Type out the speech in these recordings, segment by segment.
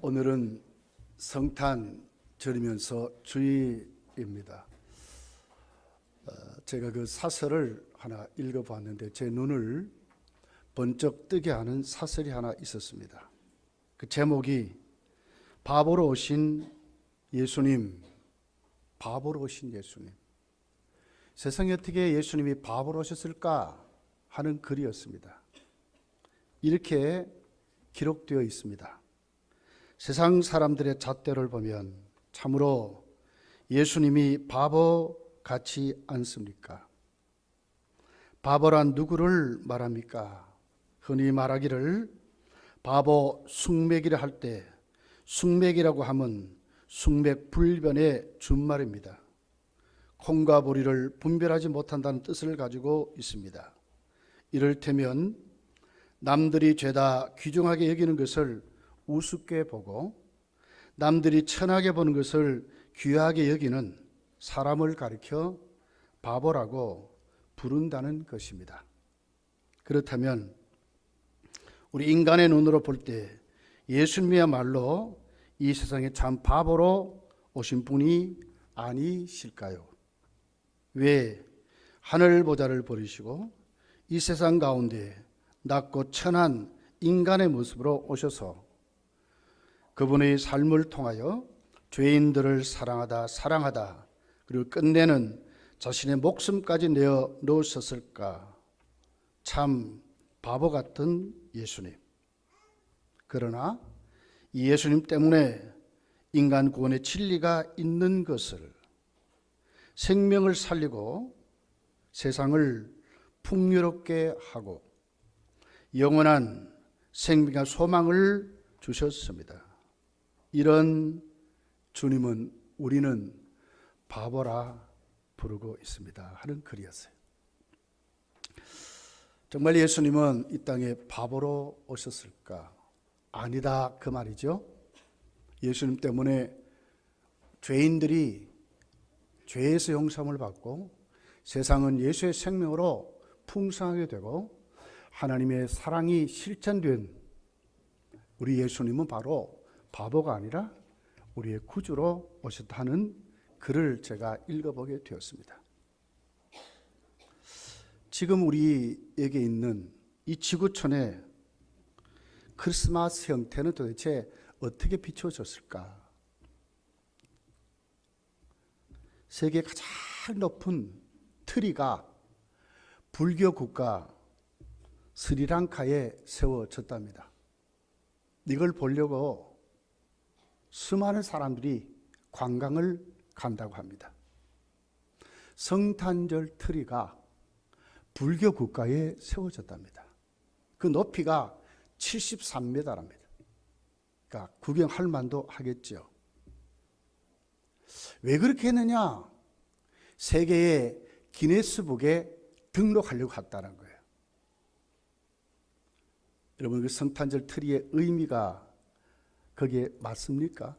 오늘은 성탄 절이면서 주일입니다. 제가 그 사설을 하나 읽어봤는데 제 눈을 번쩍 뜨게 하는 사설이 하나 있었습니다. 그 제목이 바보로 오신 예수님, 바보로 오신 예수님. 세상에 어떻게 예수님이 바보로 오셨을까 하는 글이었습니다. 이렇게 기록되어 있습니다. 세상 사람들의 잣대를 보면 참으로 예수님이 바보 같지 않습니까? 바보란 누구를 말합니까? 흔히 말하기를 바보 숙맥이라 할 때 숙맥이라고 하면 숙맥불변의 준말입니다. 콩과 보리를 분별하지 못한다는 뜻을 가지고 있습니다. 이를테면 남들이 죄다 귀중하게 여기는 것을 우습게 보고 남들이 천하게 보는 것을 귀하게 여기는 사람을 가리켜 바보라고 부른다는 것입니다. 그렇다면 우리 인간의 눈으로 볼 때 예수님이야말로 이 세상에 참 바보로 오신 분이 아니실까요? 왜 하늘 보좌를 버리시고 이 세상 가운데 낮고 천한 인간의 모습으로 오셔서 그분의 삶을 통하여 죄인들을 사랑하다 그리고 끝내는 자신의 목숨까지 내어 놓으셨을까? 참 바보 같은 예수님. 그러나 이 예수님 때문에 인간 구원의 진리가 있는 것을, 생명을 살리고 세상을 풍요롭게 하고 영원한 생명과 소망을 주셨습니다. 이런 주님은 우리는 바보라 부르고 있습니다 하는 글이었어요. 정말 예수님은 이 땅에 바보로 오셨을까? 아니다 그 말이죠. 예수님 때문에 죄인들이 죄에서 용서함을 받고 세상은 예수의 생명으로 풍성하게 되고 하나님의 사랑이 실천된 우리 예수님은 바로 바보가 아니라 우리의 구주로 오셨다는 글을 제가 읽어보게 되었습니다. 지금 우리에게 있는 이 지구촌의 크리스마스 형태는 도대체 어떻게 비춰졌을까? 세계 가장 높은 트리가 불교 국가 스리랑카에 세워졌답니다. 이걸 보려고 수많은 사람들이 관광을 간다고 합니다. 성탄절 트리가 불교 국가에 세워졌답니다. 그 높이가 73m랍니다. 그러니까 구경할 만도 하겠죠. 왜 그렇게 했느냐? 세계의 기네스북에 등록하려고 했다는 거예요. 여러분, 그 성탄절 트리의 의미가 거기에 맞습니까?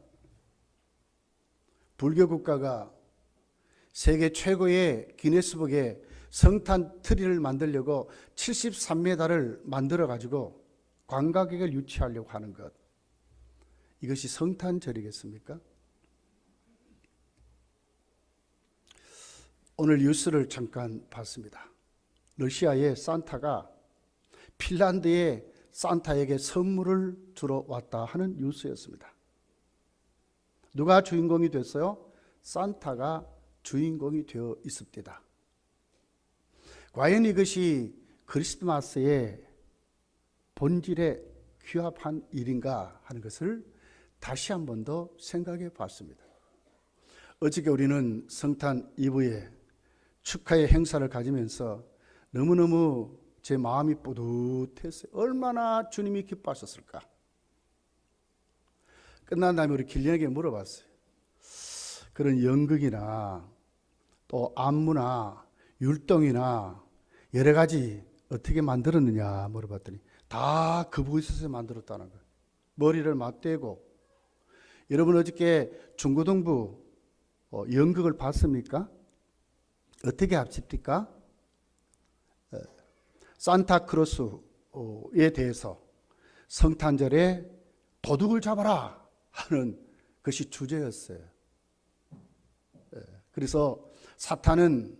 불교 국가가 세계 최고의 기네스북에 성탄 트리를 만들려고 73m를 만들어 가지고 관광객을 유치하려고 하는 것, 이것이 성탄절이겠습니까? 오늘 뉴스를 잠깐 봤습니다. 러시아의 산타가 핀란드의 산타에게 선물을 주러 왔다 하는 뉴스였습니다. 누가 주인공이 됐어요? 산타가 주인공이 되어 있습니다. 과연 이것이 크리스마스의 본질에 귀합한 일인가 하는 것을 다시 한 번 더 생각해 봤습니다. 어저께 우리는 성탄 이브에 축하의 행사를 가지면서 너무너무 제 마음이 뿌듯했어요. 얼마나 주님이 기뻐하셨을까? 끝난 다음에 우리 길령에게 물어봤어요. 그런 연극이나 또 안무나 율동이나 여러 가지 어떻게 만들었느냐 물어봤더니 다 그곳에서 만들었다는 거예요. 머리를 맞대고. 여러분 어저께 중고등부 연극을 봤습니까? 어떻게 합십니까? 산타크로스에 대해서 성탄절에 도둑을 잡아라 하는 것이 주제였어요. 그래서 사탄은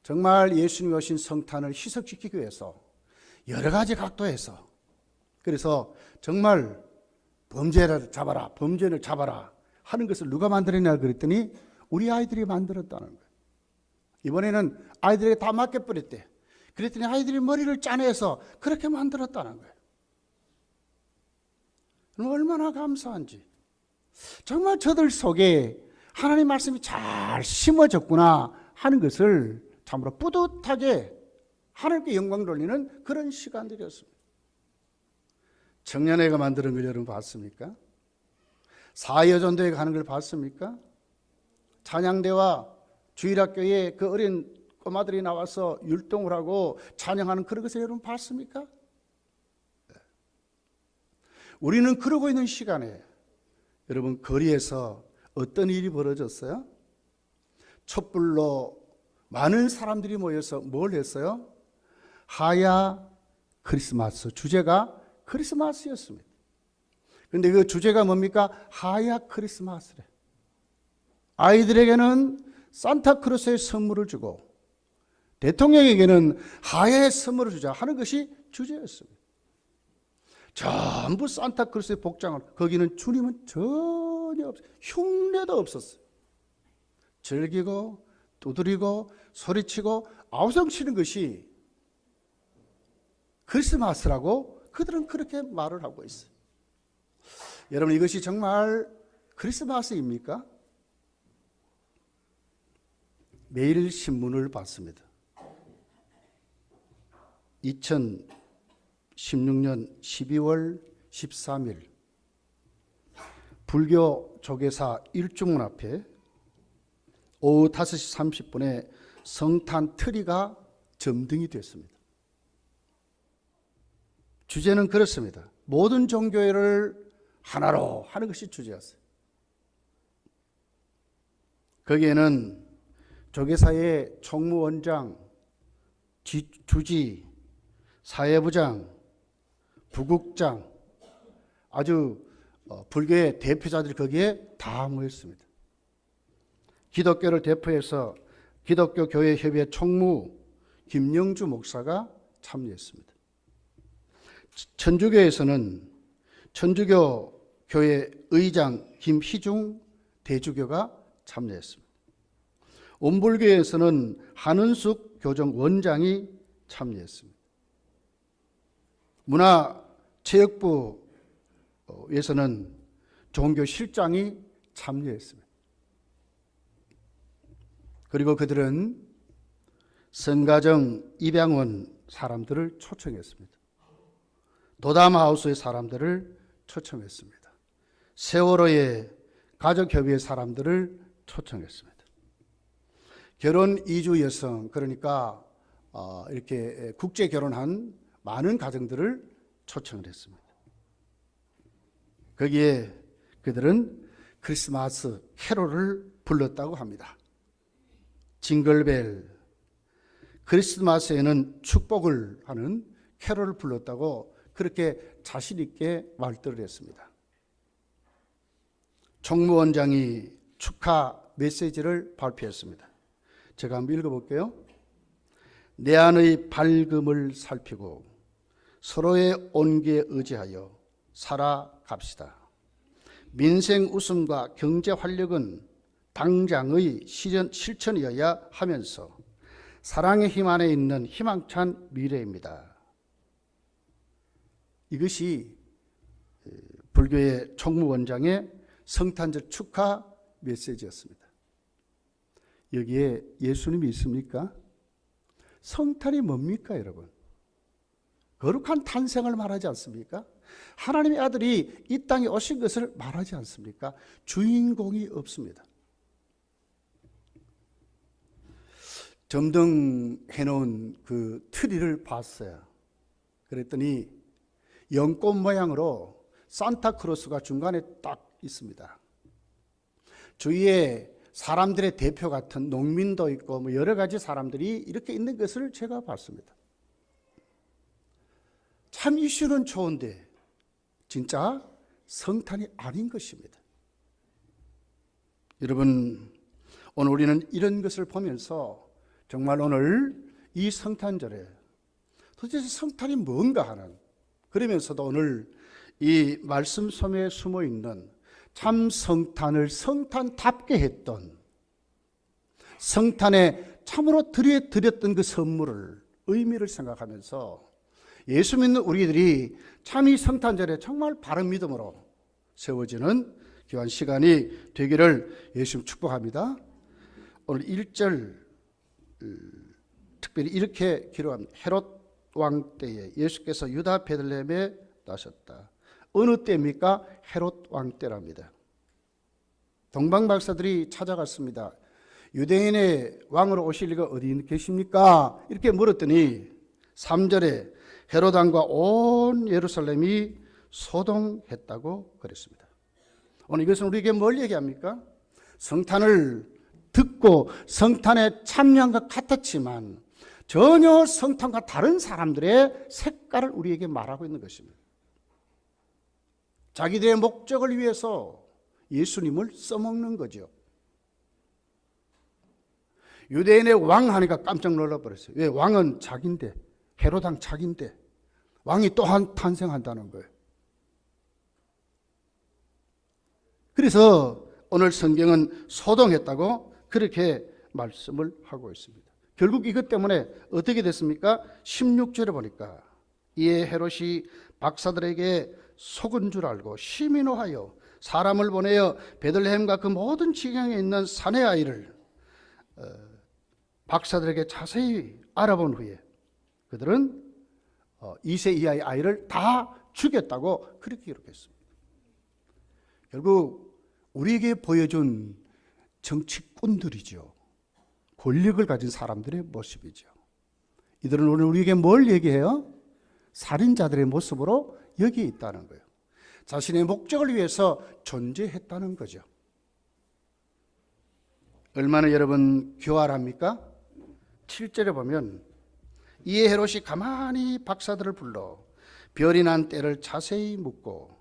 정말 예수님이 오신 성탄을 희석시키기 위해서 여러 가지 각도에서, 그래서 정말 범죄를 잡아라, 범죄를 잡아라 하는 것을 누가 만들었냐 그랬더니 우리 아이들이 만들었다는 거예요. 이번에는 아이들에게 다 맡겨버렸대. 그랬더니 아이들이 머리를 짜내서 그렇게 만들었다는 거예요. 얼마나 감사한지. 정말 저들 속에 하나님 말씀이 잘 심어졌구나 하는 것을 참으로 뿌듯하게 하나님께 영광 돌리는 그런 시간들이었습니다. 청년회가 만드는 걸 여러분 봤습니까? 사여전도회 가는 걸 봤습니까? 찬양대와 주일학교에 그 어린 꼬마들이 나와서 율동을 하고 찬양하는 그런 것을 여러분 봤습니까? 우리는 그러고 있는 시간에 여러분 거리에서 어떤 일이 벌어졌어요? 촛불로 많은 사람들이 모여서 뭘 했어요? 하야 크리스마스, 주제가 크리스마스였습니다. 그런데 그 주제가 뭡니까? 하야 크리스마스래. 아이들에게는 산타크로스의 선물을 주고 대통령에게는 하야의 선물을 주자 하는 것이 주제였습니다. 전부 산타크로스의 복장을, 거기는 주님은 전혀 없어요. 흉내도 없었어요. 즐기고 두드리고 소리치고 아우성치는 것이 크리스마스라고 그들은 그렇게 말을 하고 있어요. 여러분, 이것이 정말 크리스마스입니까? 매일 신문을 봤습니다. 2016년 12월 13일 불교 조계사 일중문 앞에 오후 5시 30분에 성탄 트리가 점등이 됐습니다. 주제는 그렇습니다. 모든 종교를 하나로 하는 것이 주제였어요. 거기에는 조계사의 총무원장, 주지, 사회부장, 부국장, 아주 불교의 대표자들이 거기에 다 모였습니다. 기독교를 대표해서 기독교 교회 협의회 총무 김영주 목사가 참여했습니다. 천주교에서는 천주교 교회 의장 김희중 대주교가 참여했습니다. 온불교에서는 한은숙 교정 원장이 참여했습니다. 문화체육부에서는 종교실장이 참여했습니다. 그리고 그들은 성가정 입양원 사람들을 초청했습니다. 도담하우스의 사람들을 초청했습니다. 세월호의 가족협의회 사람들을 초청했습니다. 결혼 이주 여성, 그러니까 이렇게 국제 결혼한 많은 가정들을 초청을 했습니다. 거기에 그들은 크리스마스 캐롤을 불렀다고 합니다. 징글벨, 크리스마스에는 축복을 하는 캐롤을 불렀다고 그렇게 자신 있게 말들을 했습니다. 총무원장이 축하 메시지를 발표했습니다. 제가 한번 읽어볼게요. 내 안의 밝음을 살피고 서로의 온기에 의지하여 살아갑시다. 민생 웃음과 경제 활력은 당장의 실천이어야 하면서 사랑의 힘 안에 있는 희망찬 미래입니다. 이것이 불교의 총무원장의 성탄절 축하 메시지였습니다. 여기에 예수님이 있습니까? 성탄이 뭡니까, 여러분? 거룩한 탄생을 말하지 않습니까? 하나님의 아들이 이 땅에 오신 것을 말하지 않습니까? 주인공이 없습니다. 점등해 놓은 그 트리를 봤어요. 그랬더니 연꽃 모양으로 산타크로스가 중간에 딱 있습니다. 주위에 사람들의 대표 같은 농민도 있고 뭐 여러 가지 사람들이 이렇게 있는 것을 제가 봤습니다. 참 이슈는 좋은데 진짜 성탄이 아닌 것입니다. 여러분, 오늘 우리는 이런 것을 보면서 정말 오늘 이 성탄절에 도대체 성탄이 뭔가 하는, 그러면서도 오늘 이 말씀 속에 숨어 있는 참 성탄을 성탄답게 했던, 성탄에 참으로 드렸던 그 선물을, 의미를 생각하면서 예수 믿는 우리들이 참 이 성탄절에 정말 바른 믿음으로 세워지는 귀한 시간이 되기를 예수님 축복합니다. 오늘 1절 특별히 이렇게 기록합니다. 헤롯 왕 때에 예수께서 유다 베들레헴에 나셨다. 어느 때입니까? 헤롯 왕 때랍니다. 동방 박사들이 찾아갔습니다. 유대인의 왕으로 오실 리가 어디 계십니까? 이렇게 물었더니 3절에 헤롯 왕과 온 예루살렘이 소동했다고 그랬습니다. 오늘 이것은 우리에게 뭘 얘기합니까? 성탄을 듣고 성탄에 참여한 것 같았지만 전혀 성탄과 다른 사람들의 색깔을 우리에게 말하고 있는 것입니다. 자기들의 목적을 위해서 예수님을 써먹는 거죠. 유대인의 왕 하니까 깜짝 놀라버렸어요. 왜? 왕은 자기인데, 헤롯 왕 자기인데 왕이 또 탄생한다는 거예요. 그래서 오늘 성경은 소동했다고 그렇게 말씀을 하고 있습니다. 결국 이것 때문에 어떻게 됐습니까? 16절에 보니까 이에 헤롯이 박사들에게 속은 줄 알고 시민호하여 사람을 보내어 베들레헴과 그 모든 지경에 있는 사내 아이를 박사들에게 자세히 알아본 후에 그들은 2세 이하의 아이를 다 죽였다고 그렇게 기록했습니다. 결국 우리에게 보여준 정치꾼들이죠. 권력을 가진 사람들의 모습이죠. 이들은 오늘 우리에게 뭘 얘기해요? 살인자들의 모습으로 여기에 있다는 거예요. 자신의 목적을 위해서 존재했다는 거죠. 얼마나 여러분 교활합니까? 7절에 보면 이에 헤롯이 가만히 박사들을 불러 별이 난 때를 자세히 묻고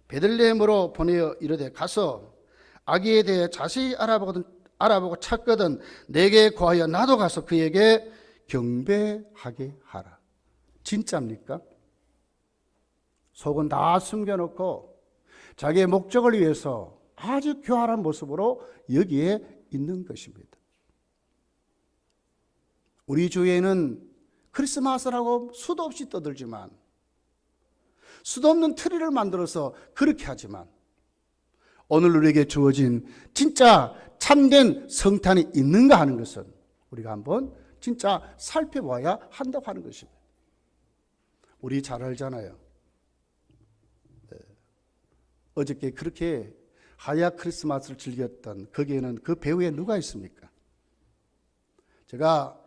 베들레헴으로 보내어 이르되 가서 아기에 대해 자세히 알아보고 찾거든 내게 구하여 나도 가서 그에게 경배하게 하라. 진짜입니까? 속은 다 숨겨놓고 자기의 목적을 위해서 아주 교활한 모습으로 여기에 있는 것입니다. 우리 주위에는 크리스마스라고 수도 없이 떠들지만, 수도 없는 트리를 만들어서 그렇게 하지만, 오늘 우리에게 주어진 진짜 참된 성탄이 있는가 하는 것은 우리가 한번 진짜 살펴봐야 한다고 하는 것입니다. 우리 잘 알잖아요. 어저께 그렇게 하야 크리스마스를 즐겼던 거기에는 그 배우에 누가 있습니까? 제가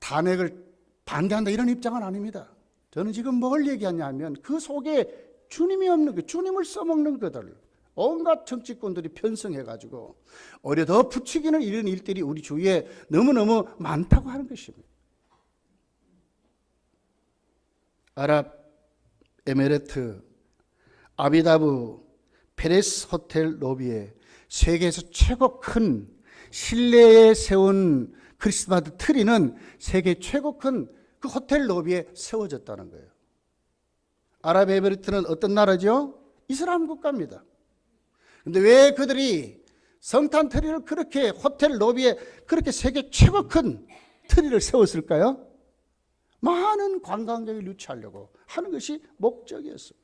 탄핵을 반대한다 이런 입장은 아닙니다. 저는 지금 뭘 얘기하냐 하면 그 속에 주님이 없는 거, 주님을 써먹는 것들, 온갖 정치꾼들이 편성해가지고 오히려 더 부추기는 이런 일들이 우리 주위에 너무너무 많다고 하는 것입니다. 아랍에미레트 아비다브 페레스 호텔 로비에 세계에서 최고 큰 실내에 세운 크리스마스 트리는 세계 최고 큰 그 호텔 로비에 세워졌다는 거예요. 아랍에미리트는 어떤 나라죠? 이슬람 국가입니다. 그런데 왜 그들이 성탄 트리를 그렇게 호텔 로비에 그렇게 세계 최고 큰 트리를 세웠을까요? 많은 관광객을 유치하려고 하는 것이 목적이었습니다.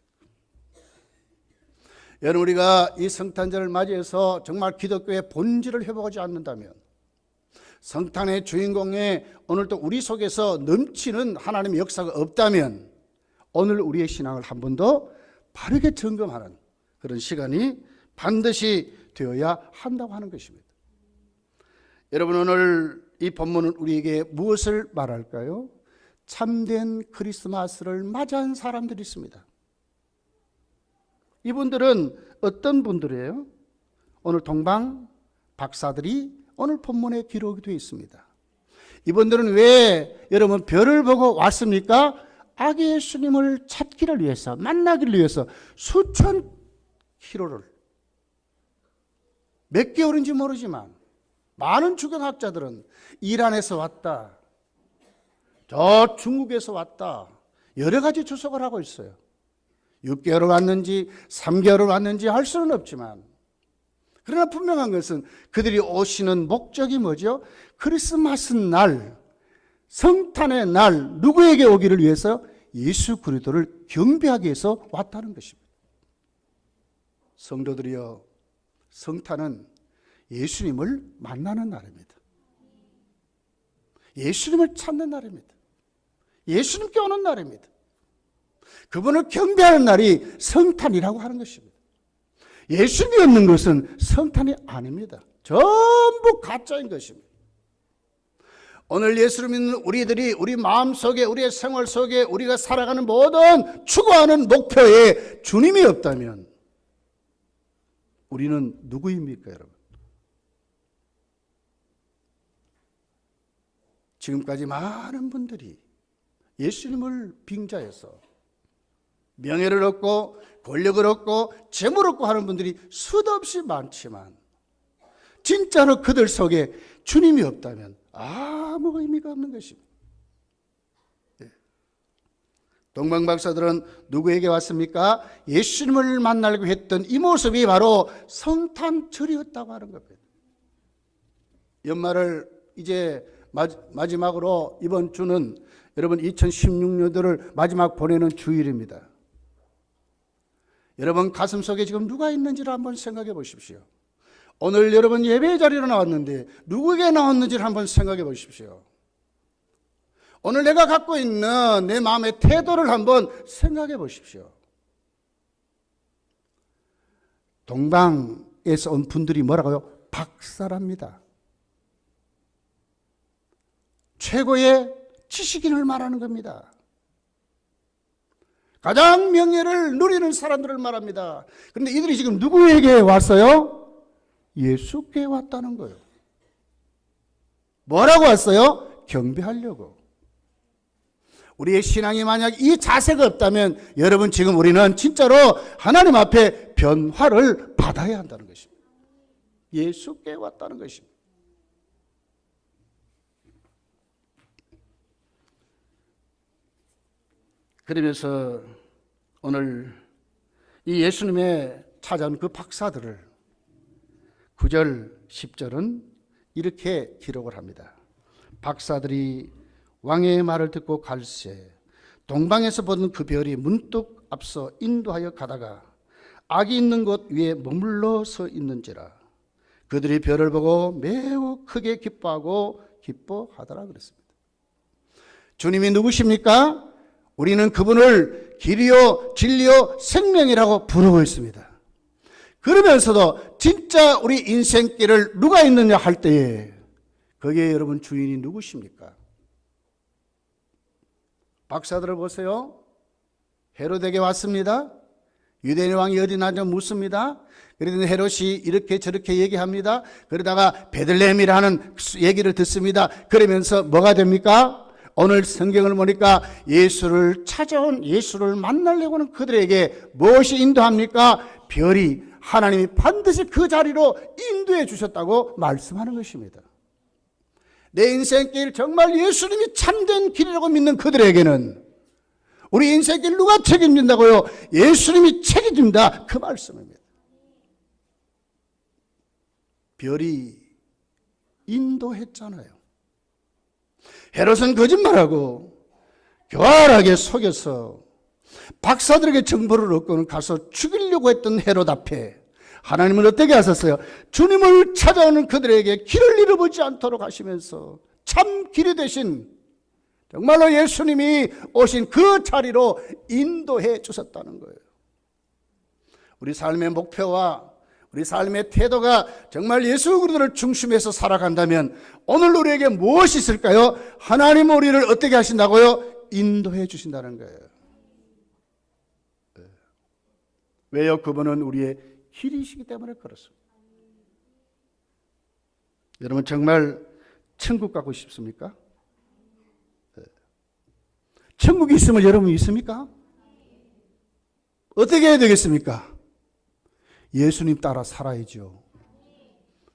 여러분, 우리가 이 성탄절을 맞이해서 정말 기독교의 본질을 회복하지 않는다면, 성탄의 주인공에 오늘도 우리 속에서 넘치는 하나님의 역사가 없다면 오늘 우리의 신앙을 한 번 더 바르게 점검하는 그런 시간이 반드시 되어야 한다고 하는 것입니다. 여러분, 오늘 이 본문은 우리에게 무엇을 말할까요? 참된 크리스마스를 맞이한 사람들이 있습니다. 이분들은 어떤 분들이에요? 오늘 동방 박사들이 오늘 본문에 기록이 되어 있습니다. 이분들은 왜 여러분 별을 보고 왔습니까? 아기 예수님을 찾기를 위해서, 만나기를 위해서 수천 킬로를 몇 개월인지 모르지만 많은 주경학자들은 이란에서 왔다, 저 중국에서 왔다, 여러 가지 추석을 하고 있어요. 6개월 왔는지 3개월 왔는지 알 수는 없지만, 그러나 분명한 것은 그들이 오시는 목적이 뭐죠? 크리스마스 날, 성탄의 날, 누구에게 오기를 위해서? 예수 그리스도를 경배하기 위해서 왔다는 것입니다. 성도들이여, 성탄은 예수님을 만나는 날입니다. 예수님을 찾는 날입니다. 예수님께 오는 날입니다. 그분을 경배하는 날이 성탄이라고 하는 것입니다. 예수님이 없는 것은 성탄이 아닙니다. 전부 가짜인 것입니다. 오늘 예수를 믿는 우리들이 우리 마음속에, 우리의 생활 속에 우리가 살아가는 모든 추구하는 목표에 주님이 없다면 우리는 누구입니까, 여러분? 지금까지 많은 분들이 예수님을 빙자해서 명예를 얻고 권력을 얻고 재물을 얻고 하는 분들이 수도 없이 많지만, 진짜로 그들 속에 주님이 없다면 아무 의미가 없는 것입니다. 동방박사들은 누구에게 왔습니까? 예수님을 만나려고 했던 이 모습이 바로 성탄절이었다고 하는 겁니다. 연말을 이제 마지막으로, 이번 주는 여러분 2016년도를 마지막 보내는 주일입니다. 여러분 가슴 속에 지금 누가 있는지를 한번 생각해 보십시오. 오늘 여러분 예배 자리로 나왔는데 누구에게 나왔는지를 한번 생각해 보십시오. 오늘 내가 갖고 있는 내 마음의 태도를 한번 생각해 보십시오. 동방에서 온 분들이 뭐라고요? 박사랍니다. 최고의 지식인을 말하는 겁니다. 가장 명예를 누리는 사람들을 말합니다. 그런데 이들이 지금 누구에게 왔어요? 예수께 왔다는 거예요. 뭐라고 왔어요? 경배하려고. 우리의 신앙이 만약 이 자세가 없다면 여러분 지금 우리는 진짜로 하나님 앞에 변화를 받아야 한다는 것입니다. 예수께 왔다는 것입니다. 그러면서 오늘 이 예수님의 찾아온 그 박사들을 9절 10절은 이렇게 기록을 합니다. 박사들이 왕의 말을 듣고 갈새 동방에서 보던 그 별이 문득 앞서 인도하여 가다가 악이 있는 곳 위에 머물러 서 있는지라 그들이 별을 보고 매우 크게 기뻐하더라 그랬습니다. 주님이 누구십니까? 우리는 그분을 길이요 진리요 생명이라고 부르고 있습니다. 그러면서도 진짜 우리 인생길을 누가 있느냐 할 때에 거기에 여러분 주인이 누구십니까? 박사들을 보세요. 헤롯에게 왔습니다. 유대인 왕이 어디 나냐 묻습니다. 그러더니 헤롯이 이렇게 저렇게 얘기합니다. 그러다가 베들레헴이라는 얘기를 듣습니다. 그러면서 뭐가 됩니까? 오늘 성경을 보니까 예수를 찾아온, 예수를 만나려고 하는 그들에게 무엇이 인도합니까? 별이, 하나님이 반드시 그 자리로 인도해 주셨다고 말씀하는 것입니다. 내 인생길 정말 예수님이 참된 길이라고 믿는 그들에게는 우리 인생길 누가 책임진다고요? 예수님이 책임진다, 그 말씀입니다. 별이 인도했잖아요. 헤롯은 거짓말하고 교활하게 속여서 박사들에게 정보를 얻고는 가서 죽이려고 했던 헤롯 앞에 하나님은 어떻게 하셨어요? 주님을 찾아오는 그들에게 길을 잃어보지 않도록 하시면서 참 길이 되신 정말로 예수님이 오신 그 자리로 인도해 주셨다는 거예요. 우리 삶의 목표와 우리 삶의 태도가 정말 예수 그리스도를 중심에서 살아간다면 오늘 우리에게 무엇이 있을까요? 하나님은 우리를 어떻게 하신다고요? 인도해 주신다는 거예요. 왜요? 그분은 우리의 길이시기 때문에 그렇습니다. 여러분 정말 천국 가고 싶습니까? 천국이 있으면 여러분 있습니까? 어떻게 해야 되겠습니까? 예수님 따라 살아야죠.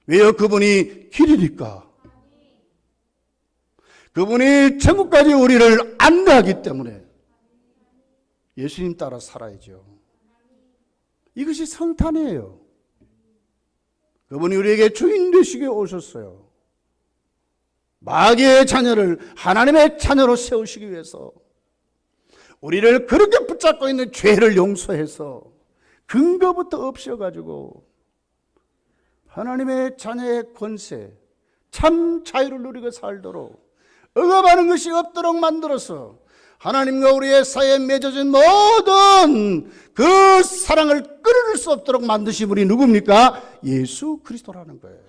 왜요? 그분이 길이니까. 그분이 천국까지 우리를 안내하기 때문에 예수님 따라 살아야죠. 이것이 성탄이에요. 그분이 우리에게 주인 되시게 오셨어요. 마귀의 자녀를 하나님의 자녀로 세우시기 위해서 우리를 그렇게 붙잡고 있는 죄를 용서해서 근거부터 없애가지고 하나님의 자녀의 권세, 참 자유를 누리고 살도록 억압하는 것이 없도록 만들어서 하나님과 우리의 사이에 맺어진 모든 그 사랑을 끊을 수 없도록 만드신 분이 누굽니까? 예수 그리스도라는 거예요.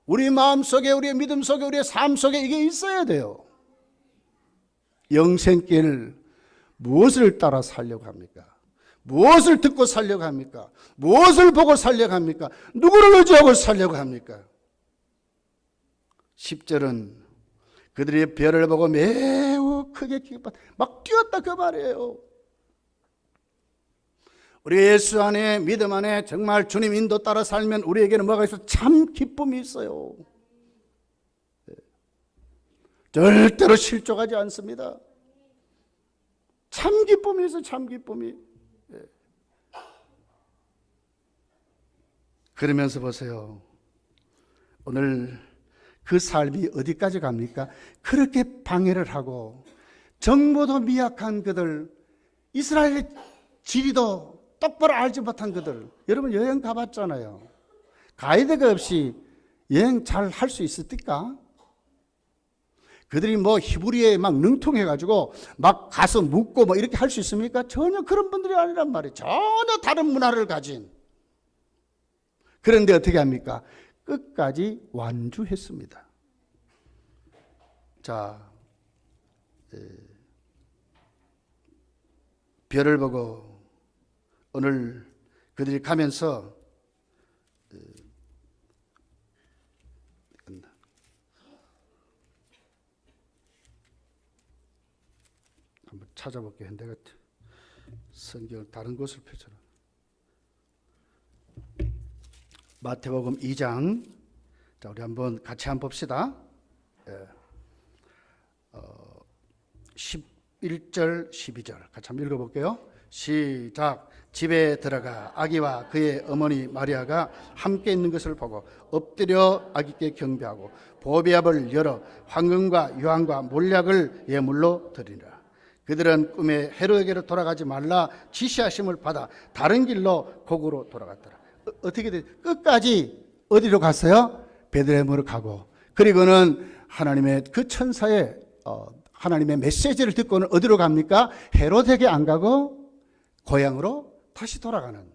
우리 마음 속에, 우리의 믿음 속에, 우리의 삶 속에 이게 있어야 돼요. 영생길 무엇을 따라 살려고 합니까? 무엇을 듣고 살려고 합니까? 무엇을 보고 살려고 합니까? 누구를 의지하고 살려고 합니까? 10절은 그들이 별을 보고 매우 크게 기뻐 막 뛰었다 그 말이에요. 우리 예수 안에, 믿음 안에 정말 주님 인도 따라 살면 우리에게는 뭐가 있어? 참 기쁨이 있어요. 절대로 실족하지 않습니다. 참 기쁨이 있어요. 참 기쁨이. 그러면서 보세요. 오늘 그 삶이 어디까지 갑니까? 그렇게 방해를 하고 정보도 미약한 그들, 이스라엘의 지리도 똑바로 알지 못한 그들. 여러분 여행 가봤잖아요. 가이드가 없이 여행 잘 할 수 있었을까? 그들이 뭐 히브리어에 막 능통해가지고 막 가서 묻고 뭐 이렇게 할 수 있습니까? 전혀 그런 분들이 아니란 말이에요. 전혀 다른 문화를 가진. 그런데 어떻게 합니까? 끝까지 완주했습니다. 자, 별을 보고 오늘 그들이 가면서 한번 찾아볼게요. 내가 성경을 다른 곳을 펼쳐라. 마태복음 2장. 자, 우리 한번 같이 한번 봅시다. 11절, 12절 같이 한번 읽어볼게요. 시작. 집에 들어가 아기와 그의 어머니 마리아가 함께 있는 것을 보고 엎드려 아기께 경배하고 보배압을 열어 황금과 유황과 몰약을 예물로 드리라. 그들은 꿈에 헤로에게로 돌아가지 말라 지시하심을 받아 다른 길로 곡으로 돌아갔더라. 어떻게 돼? 끝까지 어디로 갔어요? 베들레헴으로 가고, 그리고는 하나님의 그 천사의 하나님의 메시지를 듣고는 어디로 갑니까? 헤롯에게 안 가고 고향으로 다시 돌아가는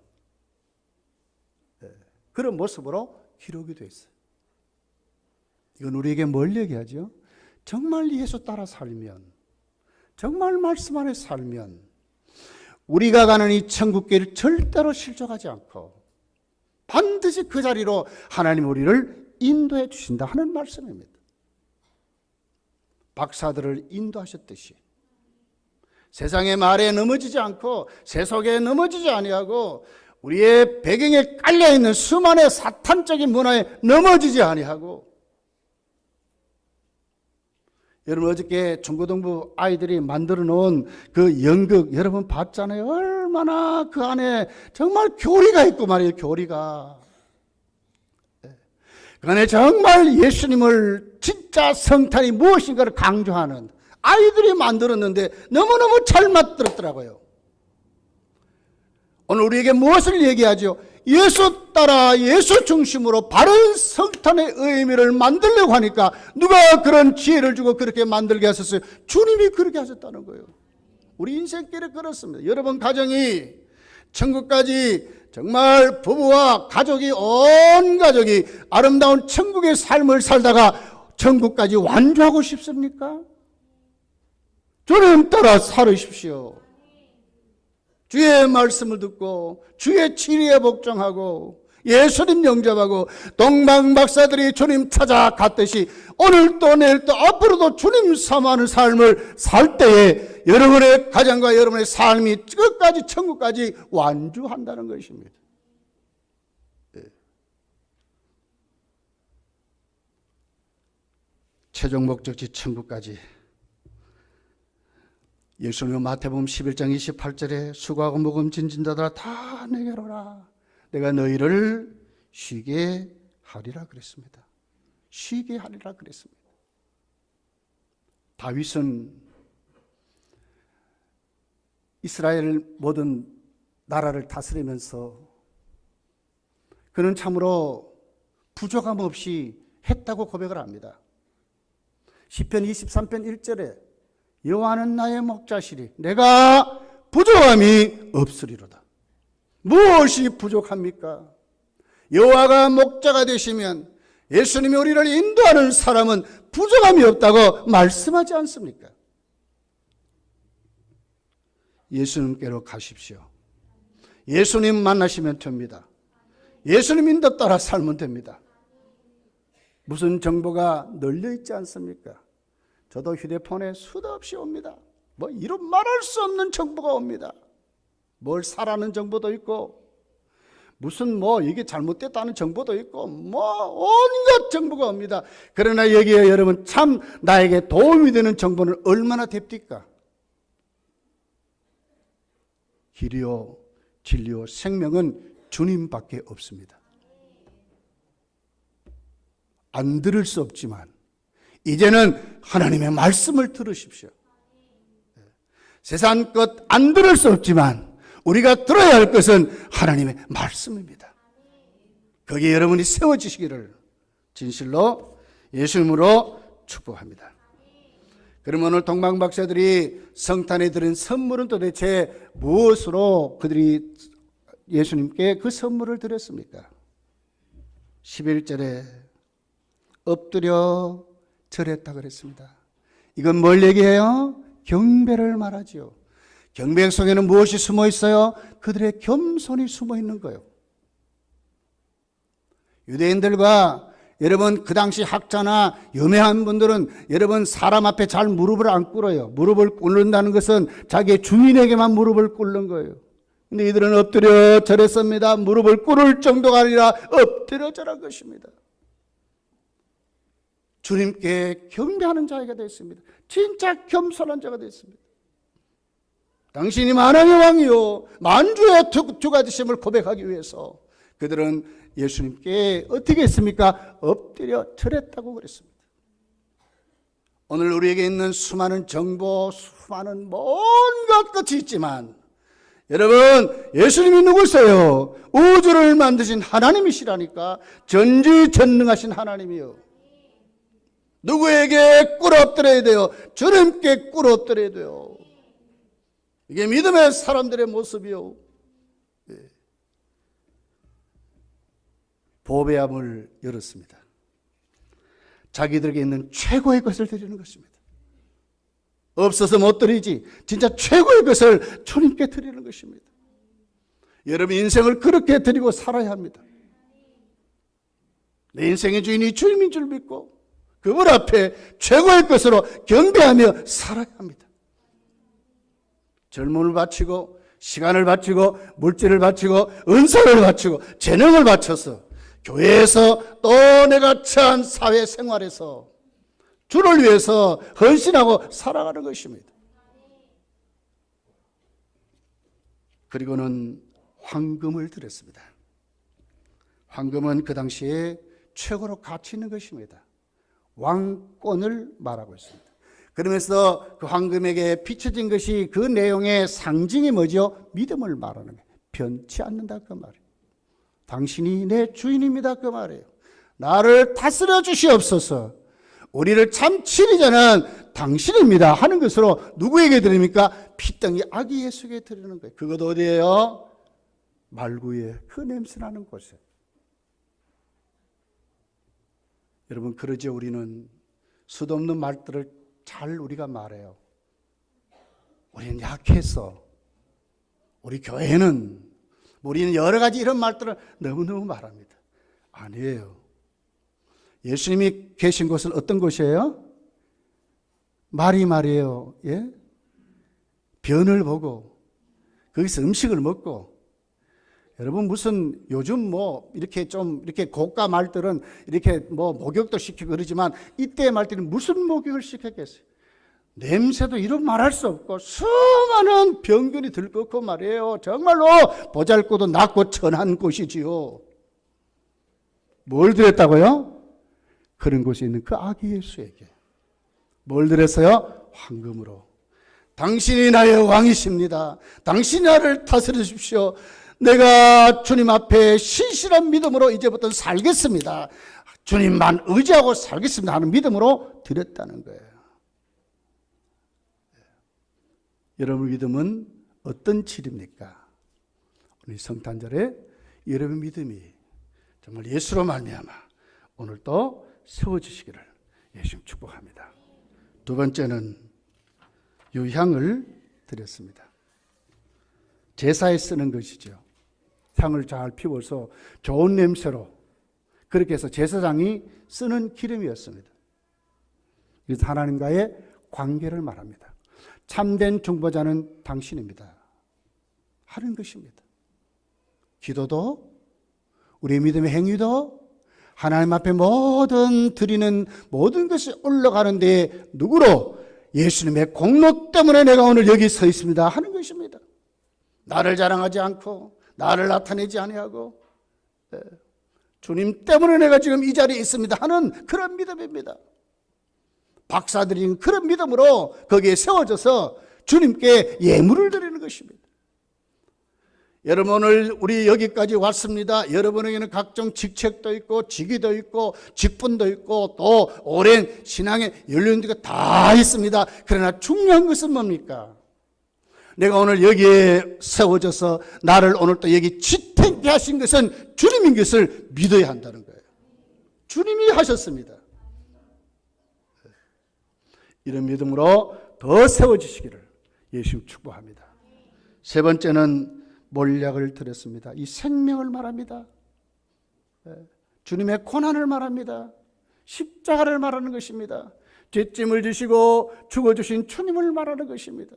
그런 모습으로 기록이 되어 있어요. 이건 우리에게 뭘 얘기하죠? 정말 예수 따라 살면, 정말 말씀 안에 살면 우리가 가는 이 천국길 절대로 실족하지 않고 반드시 그 자리로 하나님 우리를 인도해 주신다 하는 말씀입니다. 박사들을 인도하셨듯이 세상의 말에 넘어지지 않고 세속에 넘어지지 아니하고 우리의 배경에 깔려있는 수많은 사탄적인 문화에 넘어지지 아니하고, 여러분 어저께 중고등부 아이들이 만들어 놓은 그 연극 여러분 봤잖아요. 얼마나 그 안에 정말 교리가 있고 말이에요. 교리가. 그 안에 정말 예수님을 진짜 성탄이 무엇인가를 강조하는 아이들이 만들었는데 너무너무 잘 만들었더라고요. 오늘 우리에게 무엇을 얘기하죠? 예수 따라 예수 중심으로 바른 성탄의 의미를 만들려고 하니까 누가 그런 지혜를 주고 그렇게 만들게 하셨어요? 주님이 그렇게 하셨다는 거예요. 우리 인생길에 그렇습니다. 여러분 가정이 천국까지 정말 부부와 가족이 온 가족이 아름다운 천국의 삶을 살다가 천국까지 완주하고 싶습니까? 주님 따라 살으십시오. 주의 말씀을 듣고 주의 진리에 복종하고 예수님 영접하고 동방 박사들이 주님 찾아갔듯이 오늘도 내일도 앞으로도 주님 사모하는 삶을 살 때에 여러분의 가정과 여러분의 삶이 끝까지 천국까지 완주한다는 것입니다. 네. 최종 목적지 천국까지. 예수님은 마태복음 11장 28절에 수고하고 무거운 짐진 자들아 다 내게로 오라. 내가 너희를 쉬게 하리라 그랬습니다. 쉬게 하리라 그랬습니다. 다윗은 이스라엘 모든 나라를 다스리면서 그는 참으로 부족함 없이 했다고 고백을 합니다. 시편 23편 1절에 여호와는 나의 목자시리 내가 부족함이 없으리로다. 무엇이 부족합니까? 여호와가 목자가 되시면 예수님이 우리를 인도하는 사람은 부족함이 없다고 말씀하지 않습니까? 예수님께로 가십시오. 예수님 만나시면 됩니다. 예수님 인도 따라 살면 됩니다. 무슨 정보가 널려있지 않습니까? 저도 휴대폰에 수도 없이 옵니다. 뭐 이런 말할 수 없는 정보가 옵니다. 뭘 사라는 정보도 있고 무슨 뭐 이게 잘못됐다는 정보도 있고 뭐 온갖 정보가 옵니다. 그러나 여기에 여러분 참 나에게 도움이 되는 정보는 얼마나 됩니까? 길이요 진리요 생명은 주님밖에 없습니다. 안 들을 수 없지만 이제는 하나님의 말씀을 들으십시오. 세상 것 안 들을 수 없지만 우리가 들어야 할 것은 하나님의 말씀입니다. 거기에 여러분이 세워지시기를 진실로 예수님으로 축복합니다. 그러면 오늘 동방박사들이 성탄에 드린 선물은 도대체 무엇으로 그들이 예수님께 그 선물을 드렸습니까? 11절에 엎드려 절했다 그랬습니다. 이건 뭘 얘기해요? 경배를 말하지요. 경배 속에는 무엇이 숨어 있어요? 그들의 겸손이 숨어 있는 거예요. 유대인들과 여러분 그 당시 학자나 유명한 분들은 여러분 사람 앞에 잘 무릎을 안 꿇어요. 무릎을 꿇는다는 것은 자기의 주인에게만 무릎을 꿇는 거예요. 근데 이들은 엎드려 절했습니다. 무릎을 꿇을 정도가 아니라 엎드려 절한 것입니다. 주님께 경배하는 자가 됐습니다. 진짜 겸손한 자가 됐습니다. 당신이 만왕의 왕이요 만주의 주가 되심을 고백하기 위해서 그들은 예수님께 어떻게 했습니까? 엎드려 절했다고 그랬습니다. 오늘 우리에게 있는 수많은 정보, 수많은 온갖 것이 있지만 여러분 예수님이 누구세요? 우주를 만드신 하나님이시라니까. 전지전능하신 하나님이요. 누구에게 꿇어 엎드려야 돼요? 주님께 꿇어 엎드려야 돼요. 이게 믿음의 사람들의 모습이요. 보배함을 열었습니다. 자기들에게 있는 최고의 것을 드리는 것입니다. 없어서 못 드리지 진짜 최고의 것을 주님께 드리는 것입니다. 여러분 인생을 그렇게 드리고 살아야 합니다. 내 인생의 주인이 주님인 줄 믿고 그분 앞에 최고의 것으로 경배하며 살아야 합니다. 젊음을 바치고 시간을 바치고 물질을 바치고 은사를 바치고 재능을 바쳐서 교회에서 또 내가 처한 사회생활에서 주를 위해서 헌신하고 살아가는 것입니다. 그리고는 황금을 드렸습니다. 황금은 그 당시에 최고로 가치 있는 것입니다. 왕권을 말하고 있습니다. 그러면서 그 황금에게 비춰진 것이 그 내용의 상징이 뭐죠? 믿음을 말하는 거예요. 변치 않는다 그 말이에요. 당신이 내 주인입니다 그 말이에요. 나를 다스려 주시옵소서. 우리를 참 치리자는 당신입니다 하는 것으로 누구에게 드립니까? 피덩이 아기 예수에게 드리는 거예요. 그것도 어디예요? 말구에 그 냄새나는 곳에. 여러분 그러죠. 우리는 수도 없는 말들을 잘 우리가 말해요. 우리는 약해서 우리 교회는 우리는 여러 가지 이런 말들을 너무너무 말합니다. 아니에요. 예수님이 계신 곳은 어떤 곳이에요? 말이에요. 예? 변을 보고 거기서 음식을 먹고 여러분 무슨 요즘 뭐 이렇게 좀 이렇게 고가 말들은 이렇게 뭐 목욕도 시키고 그러지만 이때의 말들은 무슨 목욕을 시켰겠어요? 냄새도 이런 말할 수 없고 수많은 병균이 들끓고 말이에요. 정말로 보잘것도 낮고 천한 곳이지요. 뭘 드렸다고요? 그런 곳에 있는 그 아기 예수에게 뭘 드렸어요? 황금으로. 당신이 나의 왕이십니다. 당신이 나를 다스려 주십시오. 내가 주님 앞에 신실한 믿음으로 이제부터 살겠습니다. 주님만 의지하고 살겠습니다 하는 믿음으로 드렸다는 거예요. 여러분 믿음은 어떤 질입니까? 우리 성탄절에 여러분 믿음이 정말 예수로 말미암아 오늘 또 세워지시기를 예수님 축복합니다. 두 번째는 유향을 드렸습니다. 제사에 쓰는 것이죠. 향을 잘 피워서 좋은 냄새로 그렇게 해서 제사장이 쓰는 기름이었습니다. 그래서 하나님과의 관계를 말합니다. 참된 중보자는 당신입니다 하는 것입니다. 기도도 우리의 믿음의 행위도 하나님 앞에 모든 드리는 모든 것이 올라가는 데에 누구로? 예수님의 공로 때문에 내가 오늘 여기 서 있습니다 하는 것입니다. 나를 자랑하지 않고 나를 나타내지 아니하고 주님 때문에 내가 지금 이 자리에 있습니다 하는 그런 믿음입니다. 박사들인 그런 믿음으로 거기에 세워져서 주님께 예물을 드리는 것입니다. 여러분 오늘 우리 여기까지 왔습니다. 여러분에게는 각종 직책도 있고 직위도 있고 직분도 있고 또 오랜 신앙의 연륜도 다 있습니다. 그러나 중요한 것은 뭡니까? 내가 오늘 여기에 세워져서 나를 오늘 또 여기 지탱케 하신 것은 주님인 것을 믿어야 한다는 거예요. 주님이 하셨습니다. 이런 믿음으로 더 세워지시기를 예수 축복합니다. 세 번째는 몰약을 드렸습니다. 이 생명을 말합니다. 주님의 고난을 말합니다. 십자가를 말하는 것입니다. 죄짐을 지시고 죽어주신 주님을 말하는 것입니다.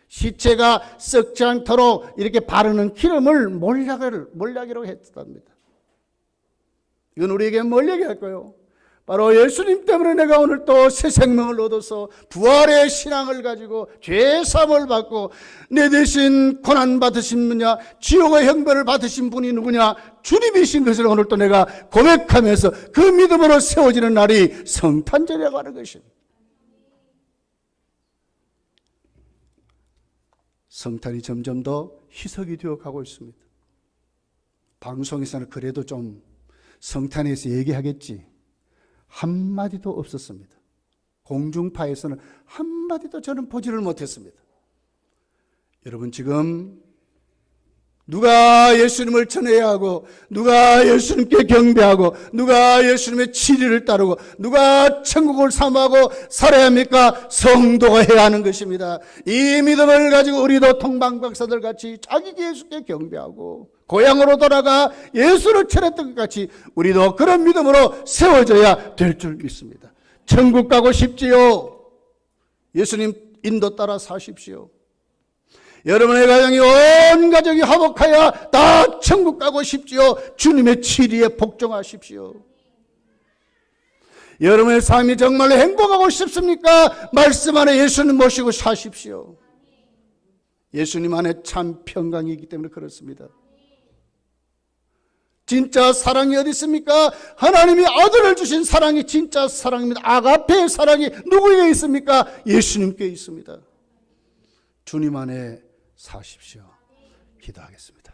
시체가 썩지 않도록 이렇게 바르는 기름을 몰약이라고 했답니다. 이건 우리에게 뭘 얘기할까요? 바로 예수님 때문에 내가 오늘 또 새 생명을 얻어서 부활의 신앙을 가지고 죄사함을 받고 내 대신 고난받으신 분이냐 지옥의 형벌을 받으신 분이 누구냐 주님이신 것을 오늘 또 내가 고백하면서 그 믿음으로 세워지는 날이 성탄절이라고 하는 것입니다. 성탄이 점점 더 희석이 되어가고 있습니다. 방송에서는 그래도 좀 성탄에서 얘기하겠지 한마디도 없었습니다. 공중파에서는 한마디도 저는 보지를 못했습니다. 여러분 지금 누가 예수님을 전해야 하고 누가 예수님께 경배하고 누가 예수님의 진리를 따르고 누가 천국을 사모하고 살아야 합니까? 성도가 해야 하는 것입니다. 이 믿음을 가지고 우리도 통방박사들 같이 자기 예수께 경배하고 고향으로 돌아가 예수를 차렸던 것 같이 우리도 그런 믿음으로 세워져야 될 줄 믿습니다. 천국 가고 싶지요? 예수님 인도 따라 사십시오. 여러분의 가정이 온 가족이 화목하여 다 천국 가고 싶지요? 주님의 치리에 복종하십시오. 여러분의 삶이 정말로 행복하고 싶습니까? 말씀 안에 예수님 모시고 사십시오. 예수님 안에 참 평강이 있기 때문에 그렇습니다. 진짜 사랑이 어디 있습니까? 하나님이 아들을 주신 사랑이 진짜 사랑입니다. 아가페의 사랑이 누구에게 있습니까? 예수님께 있습니다. 주님 안에 사십시오. 기도하겠습니다.